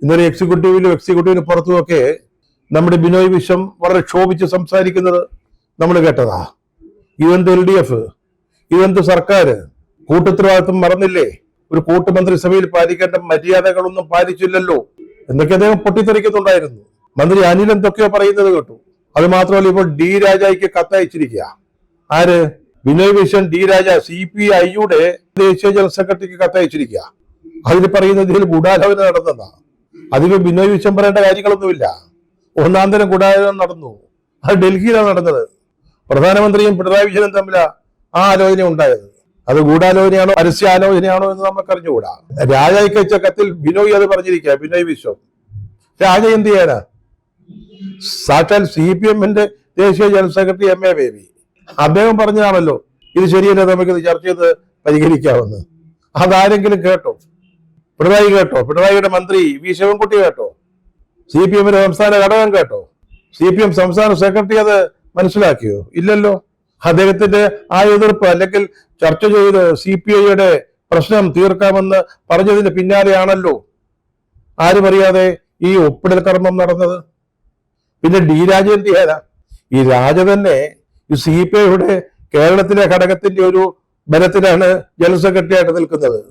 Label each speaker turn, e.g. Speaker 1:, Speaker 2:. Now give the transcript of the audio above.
Speaker 1: ഇന്നലെ എക്സിക്യൂട്ടീവിന് പുറത്തുമൊക്കെ നമ്മുടെ ബിനോയ് വിശ്വം വളരെ ക്ഷോഭിച്ച് സംസാരിക്കുന്നത് നമ്മൾ കേട്ടതാ. ഇവന്ത് LDF, ഇവന്ത് സർക്കാർ കൂട്ടുത്തരവാദിത്വം മറന്നില്ലേ? ഒരു കൂട്ടുമന്ത്രിസഭയിൽ പാലിക്കേണ്ട മര്യാദകളൊന്നും പാലിച്ചില്ലല്ലോ എന്നൊക്കെ അദ്ദേഹം പൊട്ടിത്തെറിക്കുന്നുണ്ടായിരുന്നു. മന്ത്രി അനിൽ എന്തൊക്കെയോ പറയുന്നത് കേട്ടു. അത് മാത്രമല്ല, ഇപ്പോൾ D രാജയ്ക്ക് കത്തയച്ചിരിക്കുക. ആര്? ബിനോയ് വിശ്വം D രാജ CPI-യുടെ ദേശീയ ജനറൽ സെക്രട്ടറിക്ക് കത്തയച്ചിരിക്കുക. അതിൽ പറയുന്നത് ഇതിൽ ഗൂഢാലോചന നടന്നതാ. അതിന് ബിനോയ് വിശ്വം പറയേണ്ട കാര്യങ്ങളൊന്നുമില്ല. ഒന്നാം തരം ഗൂഢാലോചന നടന്നു. അത് ഡൽഹിയിലാണ് നടന്നത്. പ്രധാനമന്ത്രിയും പിണറായി വിജയനും തമ്മിൽ ആ ആലോചന ഉണ്ടായത്. അത് ഗൂഢാലോചനയാണോ പരസ്യാലോചനയാണോ എന്ന് നമുക്ക് അറിഞ്ഞുകൂടാ. രാജയ്ക്ക് അയച്ച കത്തിൽ ബിനോയ് അത് പറഞ്ഞിരിക്കുക. ബിനോയ് വിശ്വം രാജ എന്ത് ചെയ്യാനാ? സാക്ഷാൽ CPM-ന്റെ ദേശീയ ജനറൽ സെക്രട്ടറി MA ബേബി അദ്ദേഹം പറഞ്ഞതാണല്ലോ ഇത് ശരിയല്ല, നമുക്കിത് ചർച്ച ചെയ്ത് പരിഹരിക്കാമെന്ന്. അതാരെങ്കിലും കേട്ടോ? പിണറായി കേട്ടോ? പിണറായിയുടെ മന്ത്രി V ശിവൻകുട്ടി കേട്ടോ? CPM-ന്റെ സംസ്ഥാന ഘടകം കേട്ടോ? CPM സംസ്ഥാന സെക്രട്ടറി അത് മനസ്സിലാക്കിയോ? ഇല്ലല്ലോ. അദ്ദേഹത്തിന്റെ ആ എതിർപ്പ് അല്ലെങ്കിൽ ചർച്ച ചെയ്ത് CPI-യുടെ പ്രശ്നം തീർക്കാമെന്ന് പറഞ്ഞതിന് പിന്നാലെയാണല്ലോ ആരും അറിയാതെ ഈ ഒപ്പിടൽ കർമ്മം നടന്നത്. പിന്നെ D രാജ എന്ത് ചെയ്യാനാ? ഈ രാജ തന്നെ ഈ CPI-യുടെ കേരളത്തിലെ ഘടകത്തിന്റെ ഒരു ബലത്തിലാണ് ജനറൽ സെക്രട്ടറി ആയിട്ട് നിൽക്കുന്നത്.